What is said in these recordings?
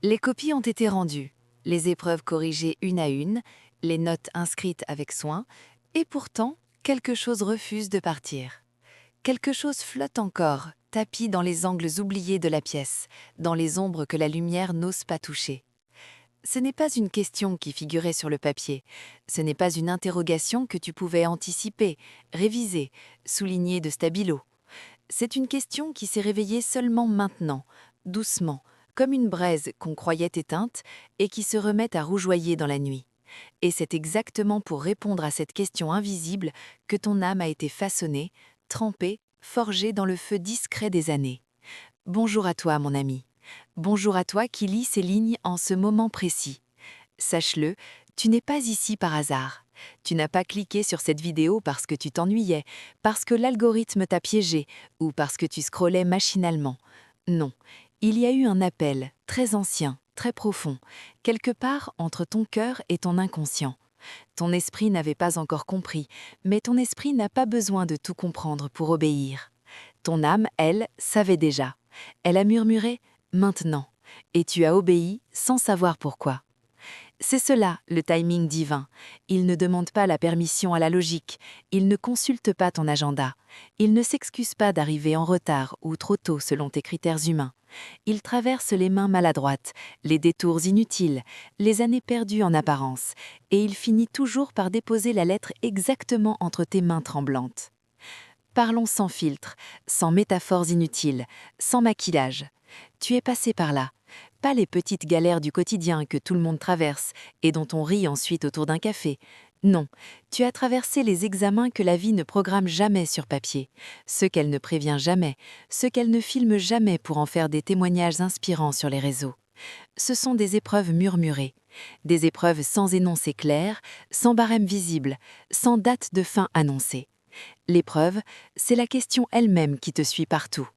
Les copies ont été rendues, les épreuves corrigées une à une, les notes inscrites avec soin, et pourtant, quelque chose refuse de partir. Quelque chose flotte encore, tapi dans les angles oubliés de la pièce, dans les ombres que la lumière n'ose pas toucher. Ce n'est pas une question qui figurait sur le papier, ce n'est pas une interrogation que tu pouvais anticiper, réviser, souligner de stabilo. C'est une question qui s'est réveillée seulement maintenant, doucement, comme une braise qu'on croyait éteinte et qui se remet à rougeoyer dans la nuit. Et c'est exactement pour répondre à cette question invisible que ton âme a été façonnée, trempée, forgée dans le feu discret des années. Bonjour à toi, mon ami. Bonjour à toi qui lis ces lignes en ce moment précis. Sache-le, tu n'es pas ici par hasard. Tu n'as pas cliqué sur cette vidéo parce que tu t'ennuyais, parce que l'algorithme t'a piégé ou parce que tu scrollais machinalement. Non, il y a eu un appel, très ancien, très profond, quelque part entre ton cœur et ton inconscient. Ton esprit n'avait pas encore compris, mais ton esprit n'a pas besoin de tout comprendre pour obéir. Ton âme, elle, savait déjà. Elle a murmuré « maintenant » et tu as obéi sans savoir pourquoi. C'est cela, le timing divin. Il ne demande pas la permission à la logique, il ne consulte pas ton agenda, il ne s'excuse pas d'arriver en retard ou trop tôt selon tes critères humains. Il traverse les mains maladroites, les détours inutiles, les années perdues en apparence, et il finit toujours par déposer la lettre exactement entre tes mains tremblantes. Parlons sans filtre, sans métaphores inutiles, sans maquillage. Tu es passé par là. Pas les petites galères du quotidien que tout le monde traverse et dont on rit ensuite autour d'un café. Non, tu as traversé les examens que la vie ne programme jamais sur papier, ceux qu'elle ne prévient jamais, ceux qu'elle ne filme jamais pour en faire des témoignages inspirants sur les réseaux. Ce sont des épreuves murmurées, des épreuves sans énoncé clair, sans barème visible, sans date de fin annoncée. L'épreuve, c'est la question elle-même qui te suit partout.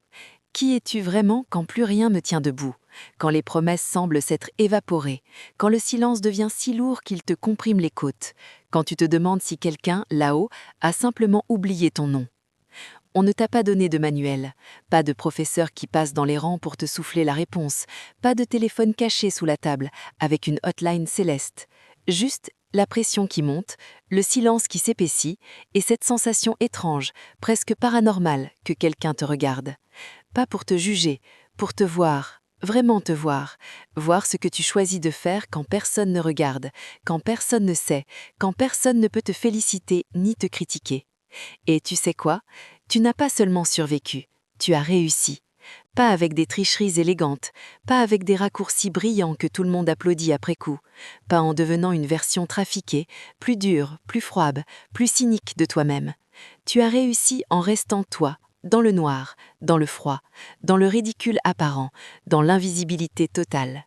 Qui es-tu vraiment quand plus rien ne tient debout, quand les promesses semblent s'être évaporées, quand le silence devient si lourd qu'il te comprime les côtes, quand tu te demandes si quelqu'un, là-haut, a simplement oublié ton nom? On ne t'a pas donné de manuel, pas de professeur qui passe dans les rangs pour te souffler la réponse, pas de téléphone caché sous la table, avec une hotline céleste. Juste la pression qui monte, le silence qui s'épaissit, et cette sensation étrange, presque paranormale, que quelqu'un te regarde. Pas pour te juger, pour te voir, vraiment te voir, voir ce que tu choisis de faire quand personne ne regarde, quand personne ne sait, quand personne ne peut te féliciter ni te critiquer. Et tu sais quoi? Tu n'as pas seulement survécu, tu as réussi. Pas avec des tricheries élégantes, pas avec des raccourcis brillants que tout le monde applaudit après coup, pas en devenant une version trafiquée, plus dure, plus froide, plus cynique de toi-même. Tu as réussi en restant toi, dans le noir, dans le froid, dans le ridicule apparent, dans l'invisibilité totale.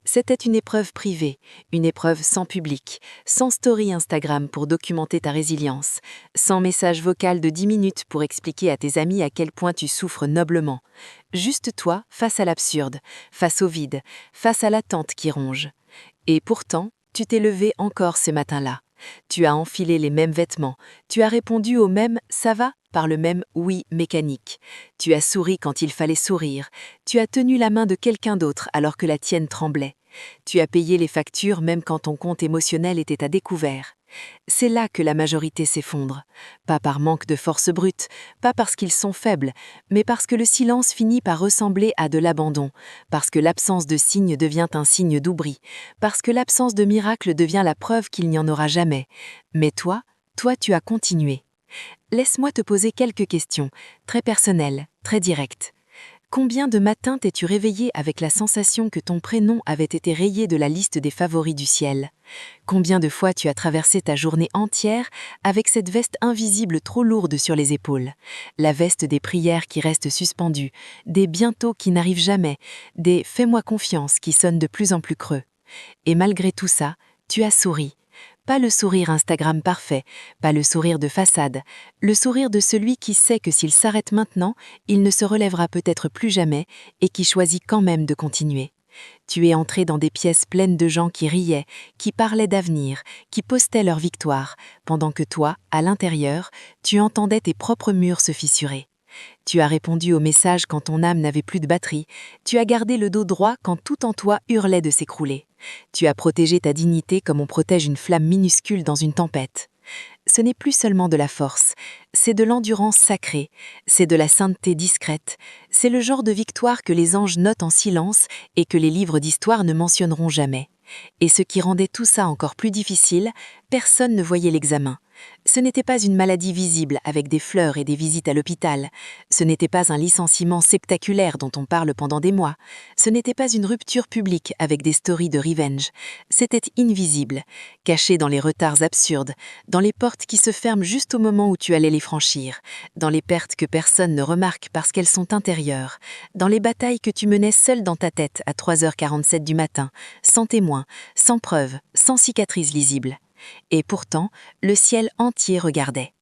C'était une épreuve privée, une épreuve sans public, sans story Instagram pour documenter ta résilience, sans message vocal de 10 minutes pour expliquer à tes amis à quel point tu souffres noblement. Juste toi face à l'absurde, face au vide, face à l'attente qui ronge. Et pourtant, tu t'es levé encore ce matin-là. Tu as enfilé les mêmes vêtements, tu as répondu au même « ça va » par le même « oui » mécanique. Tu as souri quand il fallait sourire, tu as tenu la main de quelqu'un d'autre alors que la tienne tremblait. Tu as payé les factures même quand ton compte émotionnel était à découvert. C'est là que la majorité s'effondre. Pas par manque de force brute, pas parce qu'ils sont faibles, mais parce que le silence finit par ressembler à de l'abandon, parce que l'absence de signe devient un signe d'oubli, parce que l'absence de miracle devient la preuve qu'il n'y en aura jamais. Mais toi, tu as continué. Laisse-moi te poser quelques questions, très personnelles, très directes. Combien de matins t'es-tu réveillé avec la sensation que ton prénom avait été rayé de la liste des favoris du ciel? Combien de fois tu as traversé ta journée entière avec cette veste invisible trop lourde sur les épaules? La veste des prières qui restent suspendues, des bientôt qui n'arrivent jamais, des fais-moi confiance qui sonnent de plus en plus creux. Et malgré tout ça, tu as souri. Pas le sourire Instagram parfait, pas le sourire de façade, le sourire de celui qui sait que s'il s'arrête maintenant, il ne se relèvera peut-être plus jamais et qui choisit quand même de continuer. Tu es entré dans des pièces pleines de gens qui riaient, qui parlaient d'avenir, qui postaient leur victoire, pendant que toi, à l'intérieur, tu entendais tes propres murs se fissurer. Tu as répondu aux messages quand ton âme n'avait plus de batterie. Tu as gardé le dos droit quand tout en toi hurlait de s'écrouler. Tu as protégé ta dignité comme on protège une flamme minuscule dans une tempête. Ce n'est plus seulement de la force, c'est de l'endurance sacrée, c'est de la sainteté discrète, c'est le genre de victoire que les anges notent en silence et que les livres d'histoire ne mentionneront jamais. Et ce qui rendait tout ça encore plus difficile, personne ne voyait l'examen. Ce n'était pas une maladie visible avec des fleurs et des visites à l'hôpital. Ce n'était pas un licenciement spectaculaire dont on parle pendant des mois. Ce n'était pas une rupture publique avec des stories de revenge. C'était invisible, caché dans les retards absurdes, dans les portes qui se ferment juste au moment où tu allais les franchir, dans les pertes que personne ne remarque parce qu'elles sont intérieures, dans les batailles que tu menais seul dans ta tête à 3h47 du matin, sans témoin, sans preuve, sans cicatrice lisible. Et pourtant, le ciel entier regardait.